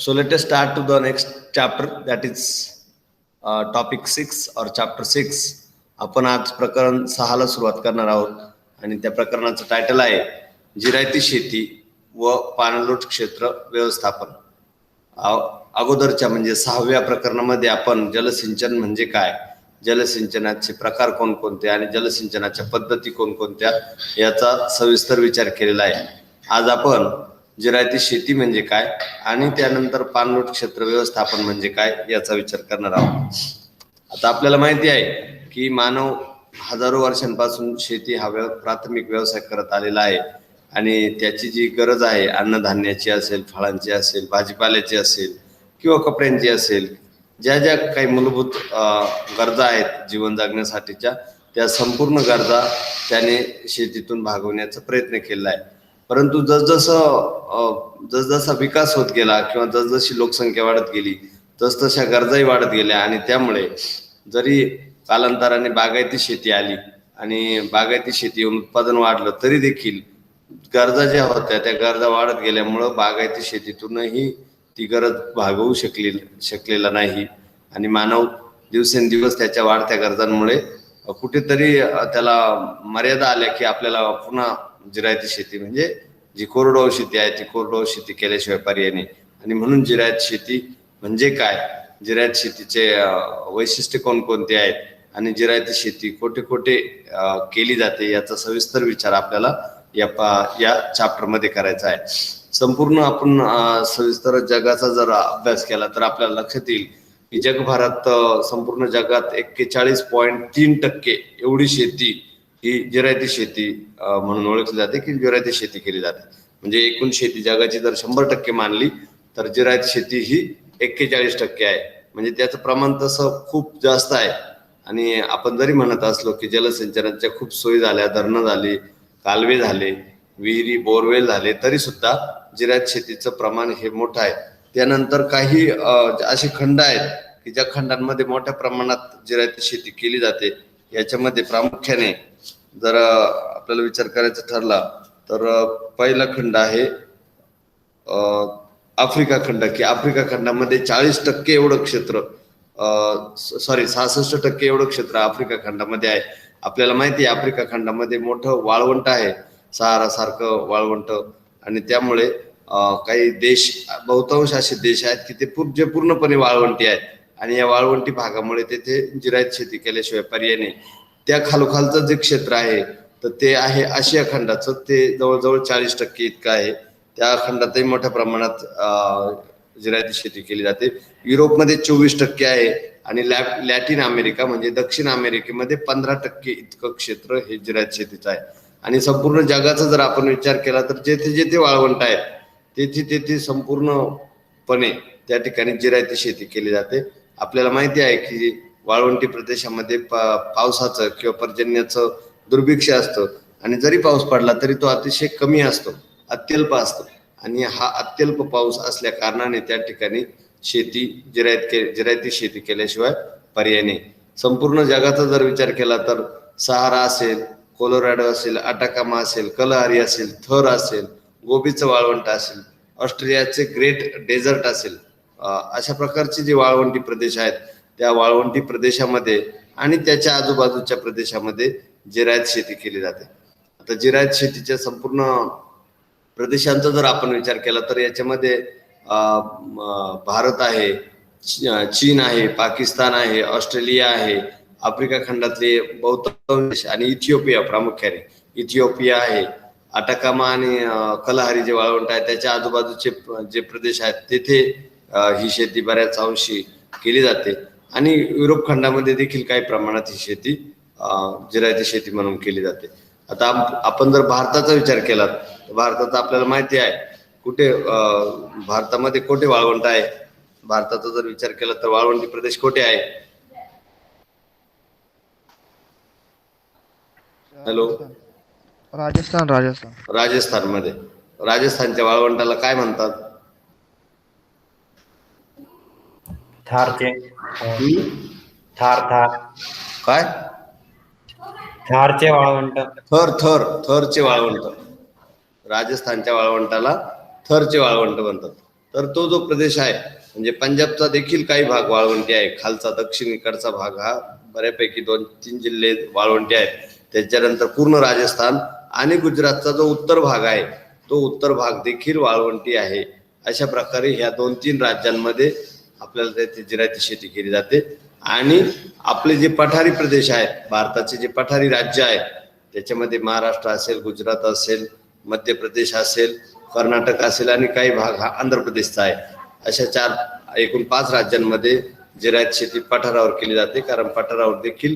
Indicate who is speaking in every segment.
Speaker 1: So let us start to the next chapter, that is topic 6 or chapter 6. आपण आज प्रकरण 6 ला सुरुवात करणार आहोत आणि त्या प्रकरणाचं टायटल आहे जिरायती शेती व पाणलोट क्षेत्र व्यवस्थापन. अगोदरच्या म्हणजे 6व्या प्रकरणामध्ये आपण जलसिंचन म्हणजे काय, जलसिंचनाचे प्रकार कोणकोणते आणि जलसिंचनाच्या पद्धती कोणकोणत्या याचा सविस्तर विचार केलेला आहे. आज आपण जिरायती शेती म्हणजे काय आणि त्यानंतर पाणलोट क्षेत्र व्यवस्थापन म्हणजे काय याचा विचार करणार आहोत. आता आपल्याला माहिती आहे की मानव हजारो वर्षांपासून शेती हा प्राथमिक व्यवसाय करत आलेला आहे आणि त्याची जी गरज आहे अन्नधान्याची असेल, फळांची असेल, भाजीपाल्याची असेल किंवा कपड्यांची असेल, ज्या ज्या काही मूलभूत गरजा आहेत जीवन जगण्यासाठीच्या, त्या संपूर्ण गरजा त्याने शेतीतून भागवण्याचा प्रयत्न केला आहे. परंतु जसजसा विकास होत गेला किंवा जसजशी लोकसंख्या वाढत गेली तसतशा गरजाही वाढत गेल्या आणि त्यामुळे जरी कालांतराने बागायती शेती आली आणि बागायती शेती उत्पादन वाढलं तरी देखील गरजा ज्या होत्या त्या गरजा वाढत गेल्यामुळं बागायती शेतीतूनही ती गरज भागवू शकलेला नाही आणि मानव दिवसेंदिवस त्याच्या वाढत्या गरजांमुळे कुठेतरी त्याला मर्यादा आल्या की आपल्याला पुन्हा जिरायती शेती म्हणजे जी कोरडवाहू शेती आहे ती कोरडवाहू शेती केल्याशिवाय पर्याय नाही. आणि म्हणून जिरायत शेती म्हणजे काय, जिरायत शेतीचे वैशिष्ट्य कोणकोणते आहेत आणि जिरायती शेती कोठे कोठे केली जाते याचा सविस्तर विचार आपल्याला या चॅप्टर मध्ये करायचा आहे. संपूर्ण आपण सविस्तर जगाचा जर अभ्यास केला तर आपल्याला लक्षात येईल की जगभरात संपूर्ण जगात 41.3% एवढी शेती ही जिरायती शेती म्हणून ओळखली जाते की जिरायती शेती केली जाते. म्हणजे एकूण शेती जगाची जर 100% मानली तर जिरायती शेती ही 41% आहे. म्हणजे त्याचं प्रमाण तसं खूप जास्त आहे. आणि आपण जरी म्हणत असलो की जलसिंचनाच्या खूप सोयी झाल्या, धरणं झाली, कालवे झाले, विहिरी, बोरवेल झाले, तरी सुद्धा जिरायत शेतीचं प्रमाण हे मोठं आहे. त्यानंतर काही असे खंड आहेत की ज्या खंडांमध्ये मोठ्या प्रमाणात जिरायती शेती केली जाते. याच्यामध्ये प्रामुख्याने जर आपल्याला विचार करायचा ठरला तर पहिला खंड आहे आफ्रिका खंड, की आफ्रिका खंडामध्ये 40% एवढं क्षेत्र 66% एवढं क्षेत्र आफ्रिका खंडामध्ये आहे. आपल्याला माहिती आहे आफ्रिका खंडामध्ये मोठं वाळवंट आहे, सहारा सारखं वाळवंट, आणि त्यामुळे काही देश, बहुतांश असे देश आहेत की ते पूर्णपणे वाळवंटी आहेत आणि या वाळवंटी भागामुळे तेथे जिरायत शेती केल्याशिवाय पर्याय नाही. त्या खालोखालचं जे क्षेत्र आहे तर ते आहे आशिया खंडाचं, ते जवळजवळ 40% इतकं आहे. त्या खंडातही मोठ्या प्रमाणात जिरायती शेती केली जाते. युरोपमध्ये 24% आहे आणि लॅटिन अमेरिका म्हणजे दक्षिण अमेरिकेमध्ये 15% इतकं क्षेत्र हे जिरायत शेतीचं आहे. आणि संपूर्ण जगाचा जर आपण विचार केला तर जेथे जेथे वाळवंट आहेत तेथे संपूर्णपणे त्या ठिकाणी जिरायती शेती केली जाते. आपल्याला माहिती आहे की वाळवंटी प्रदेशामध्ये पावसाचं किंवा पर्जन्याचं दुर्भिक्ष असतं आणि जरी पाऊस पडला तरी तो अतिशय कमी असतो, अत्यल्प असतो. आणि हा अत्यल्प पाऊस असल्या कारणाने त्या ठिकाणी शेती जिरायती शेती केल्याशिवाय पर्याय नाही. संपूर्ण जगाचा जर विचार केला तर सहारा असेल, कोलोराडो असेल, अटाकामा असेल, कलहारी असेल, थर असेल, गोबीचं वाळवंट असेल, ऑस्ट्रेलियाचे ग्रेट डेझर्ट असेल, अशा प्रकारचे जे वाळवंटी प्रदेश आहेत त्या वाळवंटी प्रदेशामध्ये आणि त्याच्या आजूबाजूच्या प्रदेशामध्ये जिरायत शेती केली जाते. आता जिरायत शेतीच्या संपूर्ण प्रदेशांचा जर आपण विचार केला तर याच्यामध्ये भारत आहे, चीन आहे, पाकिस्तान आहे, ऑस्ट्रेलिया आहे, आफ्रिका खंडातले बहुतांश आणि इथिओपिया, प्रामुख्याने इथिओपिया आहे. अटाकामा आणि कलहारी जे वाळवंट आहे त्याच्या आजूबाजूचे जे प्रदेश आहेत तेथे ही शेती बऱ्याच अंशी केली जाते. आणि युरोप खंडामध्ये देखील काही प्रमाणात ही शेती जिरायती शेती म्हणून केली जाते. आता आपण जर भारताचा विचार केला तर भारतात आपल्याला माहिती आहे कुठे भारतामध्ये कोठे वाळवंट आहे. भारताचा जर विचार केला तर वाळवंटी प्रदेश कोठे आहे? हॅलो, राजस्थानमध्ये. राजस्थानच्या वाळवंटाला काय म्हणतात?
Speaker 2: थारचे
Speaker 1: काय?
Speaker 2: थारचे वाळवंट.
Speaker 1: थरचे वाळवंट. राजस्थानच्या वाळवंटाला थरचे वाळवंट म्हणतात. तर तो जो प्रदेश आहे म्हणजे पंजाबचा देखील काही भाग वाळवंटी आहे, खालचा दक्षिणेकडचा भाग हा बऱ्यापैकी 2-3 जिल्हे वाळवंटी आहेत. त्याच्यानंतर पूर्ण राजस्थान आणि गुजरातचा जो उत्तर भाग आहे तो उत्तर भाग देखील वाळवंटी आहे. अशा प्रकारे ह्या 2-3 राज्यांमध्ये आपल्याला त्याची जिरायती शेती केली जाते. आणि आपले जे पठारी प्रदेश आहेत, भारताचे जे पठारी राज्य आहेत, त्याच्यामध्ये महाराष्ट्र असेल, गुजरात असेल, मध्य प्रदेश असेल, कर्नाटक असेल आणि काही भाग हा आंध्र प्रदेशचा आहे. अशा एकूण 5 राज्यांमध्ये जिरायत शेती पठारावर केली जाते. कारण पठारावर देखील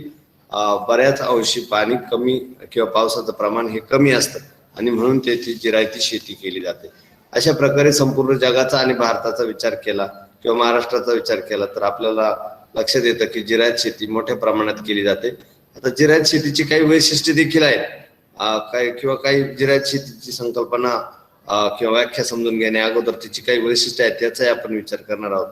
Speaker 1: बऱ्याच अंशी पाणी कमी किंवा पावसाचं प्रमाण हे कमी असतं आणि म्हणून त्याची जिरायती शेती केली जाते. अशा प्रकारे संपूर्ण जगाचा आणि भारताचा विचार केला किंवा महाराष्ट्राचा विचार केला तर आपल्याला लक्षात येतं की जिरायत शेती मोठ्या प्रमाणात केली जाते. आता जिरायत शेतीची काही वैशिष्ट्ये देखील आहेत काही जिरायत शेतीची संकल्पना किंवा व्याख्या समजून घेण्या अगोदर तिची काही वैशिष्ट्ये आहेत त्याचाही आपण विचार करणार आहोत.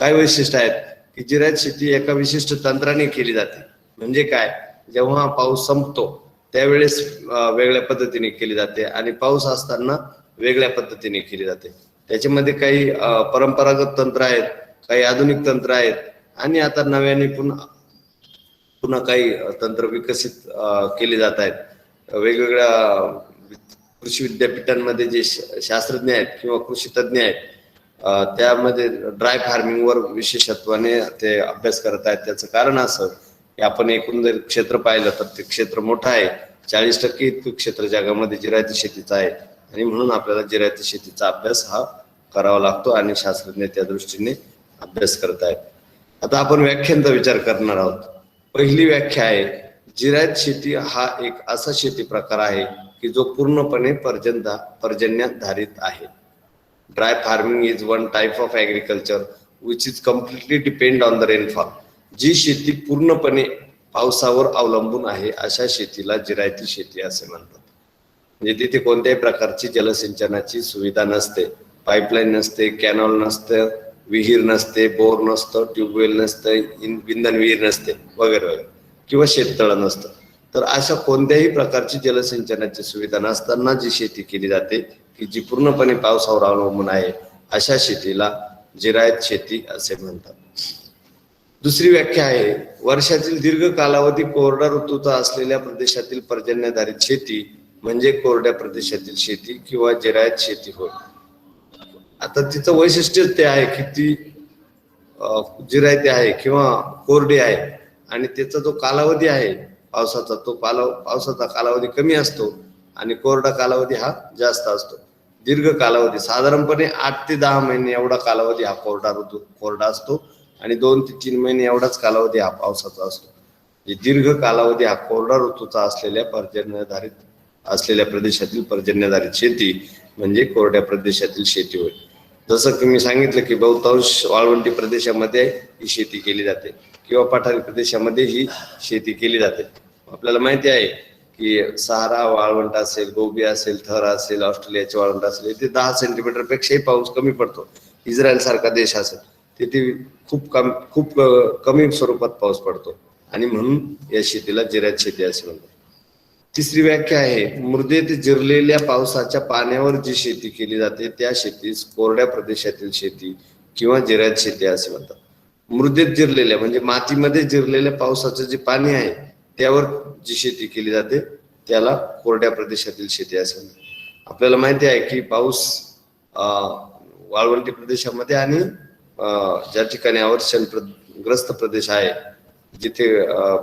Speaker 1: काय वैशिष्ट्य आहेत की जिरायत शेती एका विशिष्ट तंत्राने केली जाते. म्हणजे काय, जेव्हा पाऊस संपतो त्यावेळेस वेगळ्या पद्धतीने केली जाते आणि पाऊस असताना वेगळ्या पद्धतीने केली जाते. त्याच्यामध्ये काही परंपरागत तंत्र आहेत, काही आधुनिक तंत्र आहेत आणि आता नव्याने पुन्हा काही तंत्र विकसित केले जात आहेत. वेगवेगळ्या कृषी विद्यापीठांमध्ये जे शास्त्रज्ञ आहेत किंवा कृषी तज्ज्ञ आहेत त्यामध्ये ड्राय फार्मिंगवर विशेषत्वाने ते अभ्यास करत आहेत. त्याचं कारण असं की आपण एकूण जर क्षेत्र पाहिलं तर ते क्षेत्र मोठं आहे. 40% इतकं क्षेत्र जगामध्ये जिरायती शेतीचं आहे आणि म्हणून आपल्याला जिरायती शेतीचा अभ्यास हा करावा लागतो आणि शास्त्रज्ञ त्या दृष्टीने अभ्यास करत आहेत. आता आपण व्याख्यांचा विचार करणार आहोत. पहिली व्याख्या आहे, जिरायत शेती हा एक असा शेती प्रकार आहे की जो पूर्णपणे पर्जन्याधारित आहे. Dry farming is one type of agriculture which is completely depend on the rainfall. जी शेती पूर्णपणे पावसावर अवलंबून आहे अशा शेतीला जिरायती शेती असे म्हणतात. म्हणजे तिथे कोणत्याही प्रकारची जलसिंचनाची सुविधा नसते, पाईपलाईन नसते, कॅनॉल नसतं, विहीर नसते, बोर नसतं, ट्यूबवेल नसतं, इंधन विहीर नसते वगैरे वगैरे किंवा शेततळ नसतं. तर अशा कोणत्याही प्रकारची जलसिंचनाची सुविधा नसताना जी शेती केली जाते की जी पूर्णपणे पावसावर अवलंबून आहे अशा शेतीला जिरायत शेती असे म्हणतात. दुसरी व्याख्या आहे, वर्षातील दीर्घ कालावधी कोरडा ऋतूचा असलेल्या प्रदेशातील पर्जन्याधारित शेती म्हणजे कोरड्या प्रदेशातील शेती किंवा जिरायत शेती होय. आता तिचं वैशिष्ट्य ते आहे की ती जिरायती आहे किंवा कोरडी आहे आणि त्याचा जो कालावधी आहे पावसाचा पावसाचा कालावधी कमी असतो आणि कोरडा कालावधी हा जास्त असतो. दीर्घ कालावधी साधारणपणे 8 ते 10 महिने एवढा कालावधी हा कोरडा असतो आणि 2 ते 3 महिने एवढाच कालावधी हा पावसाचा असतो. दीर्घ कालावधी हा कोरडा ऋतूचा असलेल्या प्रदेशातील पर्जन्यधारित शेती म्हणजे कोरड्या प्रदेशातील शेती होय. जसं की मी सांगितलं की बहुतांश वाळवंटी प्रदेशामध्ये ही शेती केली जाते किंवा पठारी प्रदेशामध्ये ही शेती केली जाते. आपल्याला माहिती आहे की सहारा वाळवंट असेल, गोबी असेल, थर असेल, ऑस्ट्रेलियाचे वाळवंट असेल, इथे 10 सेंटीमीटर पेक्षाही पाऊस कमी पडतो. इस्रायल सारखा देश असेल तिथे खूप कमी स्वरूपात पाऊस पडतो आणि म्हणून या शेतीला जिरायत शेती असे म्हणतात. तिसरी व्याख्या आहे, मृदेत जिरलेल्या पावसाच्या पाण्यावर जी शेती केली जाते त्या शेतीस कोरड्या प्रदेशातील शेती किंवा जिरायत शेती असे म्हणतात. मृदेत जिरलेल्या म्हणजे मातीमध्ये जिरलेल्या पावसाचं जे पाणी आहे त्यावर जी शेती केली जाते त्याला कोरड्या प्रदेशातील शेती असे म्हणतात. आपल्याला माहिती आहे की पाऊस वाळवंटी प्रदेशामध्ये आणि ज्या ठिकाणी अवर्षणग्रस्त प्रदेश आहे जिथे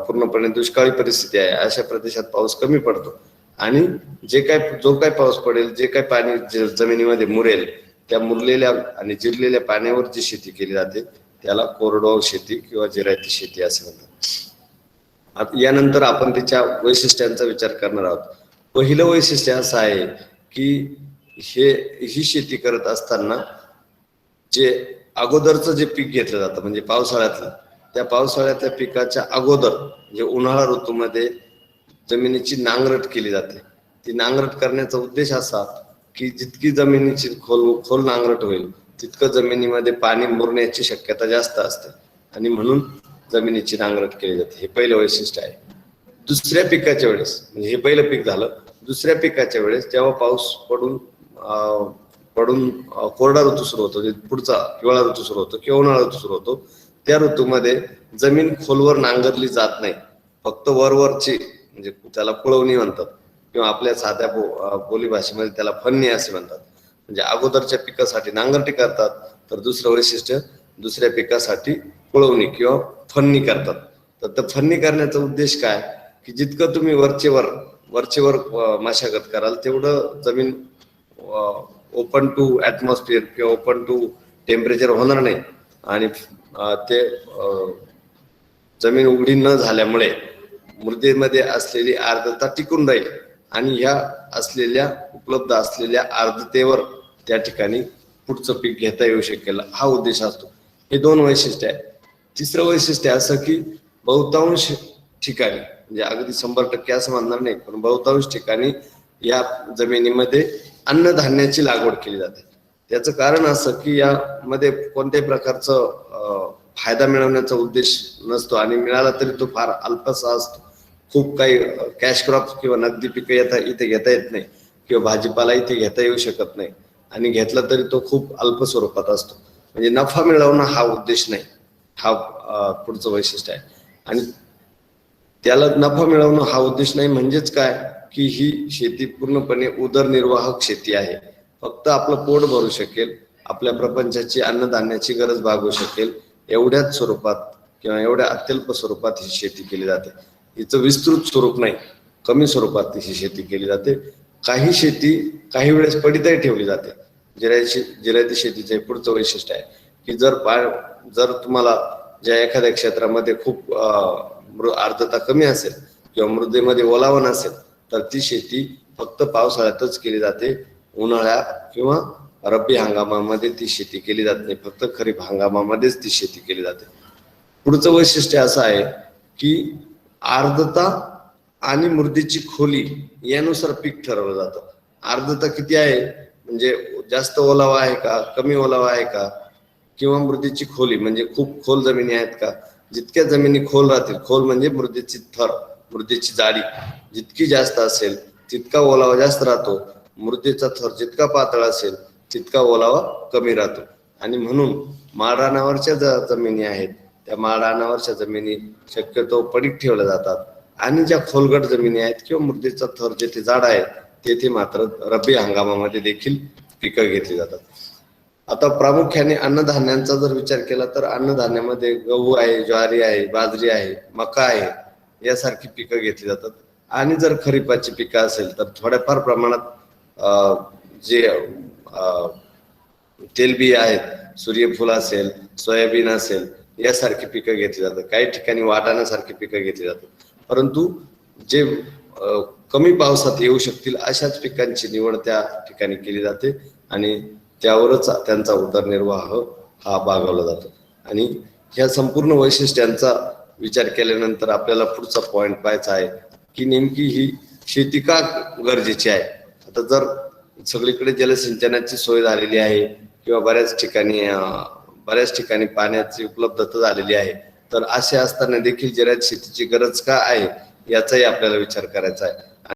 Speaker 1: पूर्णपणे दुष्काळी परिस्थिती आहे अशा प्रदेशात पाऊस कमी पडतो आणि जो काय पाऊस पडेल, जे काय पाणी जमिनीमध्ये मुरेल त्या मुरलेल्या आणि जिरलेल्या पाण्यावर जी शेती केली जाते त्याला कोरडवाहू शेती किंवा जिरायती शेती असे म्हणतात. यानंतर आपण त्याच्या वैशिष्ट्यांचा विचार करणार आहोत. पहिलं वैशिष्ट्य असं आहे की ही शेती करत असताना जे अगोदरचं जे पीक घेतलं जातं म्हणजे पावसाळ्यातलं, त्या पावसाळ्यातल्या पिकाच्या अगोदर म्हणजे उन्हाळा ऋतूमध्ये जमिनीची नांगरट केली जाते. ती नांगरट करण्याचा उद्देश असा की जितकी जमिनीची खोल नांगरट होईल तितकं जमिनीमध्ये पाणी मुरण्याची शक्यता जास्त असते आणि म्हणून जमिनीची नांगरट केली जाते. हे पहिलं वैशिष्ट्य आहे. दुसऱ्या पिकाच्या वेळेस म्हणजे हे पहिलं पीक झालं. दुसऱ्या पिकाच्या वेळेस जेव्हा पाऊस पडून कोरडा ऋतू सुरू होतो, जे पुढचा हिवाळा ऋतू सुरू होतो किंवा उन्हाळा ऋतू सुरू होतो, त्या ऋतूमध्ये जमीन खोलवर नांगरली जात नाही. फक्त वरवरची म्हणजे त्याला कुळवणी म्हणतात किंवा आपल्या साध्या बोली भाषेमध्ये त्याला फन्नी असे म्हणतात. म्हणजे अगोदरच्या पिकासाठी नांगरटी करतात, तर दुसरं वैशिष्ट्य दुसऱ्या पिकासाठी कुळवणी किंवा फन्नी करतात. तर फन्नी करण्याचा उद्देश काय की जितकं तुम्ही वरचेवर मशागत कराल तेवढं जमीन ओपन टू ऍटमॉस्फिअर किंवा ओपन टू टेम्परेचर होणार नाही आणि ते जमीन उघडी न झाल्यामुळे मृदेमध्ये असलेली आर्द्रता टिकून राहील आणि ह्या उपलब्ध असलेल्या आर्द्रतेवर त्या ठिकाणी पुढचं पीक घेता येऊ शकेल, हा उद्देश असतो. हे 2 वैशिष्ट्य आहे. तिसरं वैशिष्ट्य असं की बहुतांश ठिकाणी म्हणजे अगदी 100% असं म्हणणार नाही, पण बहुतांश ठिकाणी या जमिनीमध्ये अन्नधान्याची लागवड केली जाते. त्याचं कारण असं की यामध्ये कोणत्याही प्रकारचं फायदा मिळवण्याचा उद्देश नसतो आणि मिळाला तरी तो फार अल्पसा असतो. खूप काही कॅश क्रॉप किंवा नगदी पिकं इथे घेता येत नाही किंवा भाजीपाला इथे घेता येऊ शकत नाही आणि घेतला तरी तो खूप अल्प स्वरूपात असतो. म्हणजे नफा मिळवणं हा उद्देश नाही, हा पुढचं वैशिष्ट्य आहे. आणि त्याला नफा मिळवणं हा उद्देश नाही म्हणजेच काय की ही शेती पूर्णपणे उदरनिर्वाहक शेती आहे. फक्त आपलं पोट भरू शकेल, आपल्या प्रपंचाची अन्नधान्याची गरज भागवू शकेल एवढ्याच स्वरूपात किंवा एवढ्या अत्यल्प स्वरूपात ही शेती केली जाते. हिचं विस्तृत स्वरूप नाही, कमी स्वरूपात ही शेती केली जाते. काही शेती काही वेळेस पडीतही ठेवली जाते. जिरायती शेतीचे पुढचं वैशिष्ट्य आहे की जर तुम्हाला ज्या एखाद्या क्षेत्रामध्ये खूप आर्द्रता कमी असेल किंवा मृदेमध्ये ओलावा नसेल तर ती शेती फक्त पावसाळ्यातच केली जाते. उन्हाळ्या किंवा रब्बी हंगामामध्ये ती शेती केली जात नाही, फक्त खरीप हंगामामध्येच ती शेती केली जाते. पुढचं वैशिष्ट्य असं आहे की आर्द्रता आणि मृदेची खोली यानुसार पीक ठरवलं जातं. आर्द्रता किती आहे म्हणजे जास्त ओलावा आहे का, कमी ओलावा आहे का, किंवा मृदेची खोली म्हणजे खूप खोल जमिनी आहेत का. जितक्या जमिनी खोल राहतील, खोल म्हणजे मृदेची थर, मृदेची जाडी जितकी जास्त असेल तितका ओलावा जास्त राहतो. मृदेचा थर जितका पातळ असेल तितका ओलावा कमी राहतो. आणि म्हणून माळरानावरच्या ज्या जमिनी आहेत त्या माळरानावरच्या जमिनी शक्यतो पडीक ठेवल्या जातात आणि ज्या खोलगट जमिनी आहेत किंवा मृदेचा थर जिथे जाड आहे तेथे मात्र रब्बी हंगामामध्ये देखील पिकं घेतली जातात. आता प्रामुख्याने अन्नधान्यांचा जर विचार केला तर अन्नधान्यामध्ये गहू आहे, ज्वारी आहे, बाजरी आहे, मका आहे यासारखी पिकं घेतली जातात. आणि जर खरीपाची पिकं असेल तर थोड्याफार प्रमाणात जे तेलबिया आहेत, सूर्यफूल असेल, सोयाबीन असेल यासारखी पिकं घेतली जातात. काही ठिकाणी वाटाण्यासारखी पिकं घेतली जातात. परंतु जे कमी पावसात येऊ शकतील अशाच पिकांची निवड त्या ठिकाणी केली जाते आणि त्यावरच त्यांचा उदरनिर्वाह हा भागवला जातो. आणि ह्या संपूर्ण वैशिष्ट्यांचा विचार केल्यानंतर आपल्याला पुढचा पॉइंट पाहायचा आहे की नेमकी ही शेती का गरजेची आहे. आता जर सगळीकडे जलसिंचनाची सोय झालेली आहे किंवा बऱ्याच ठिकाणी पाण्याची उपलब्धता झालेली आहे तर असे असताना देखील जिरायत शेतीची गरज का आहे याचाही आपल्याला विचार करायचा आहे.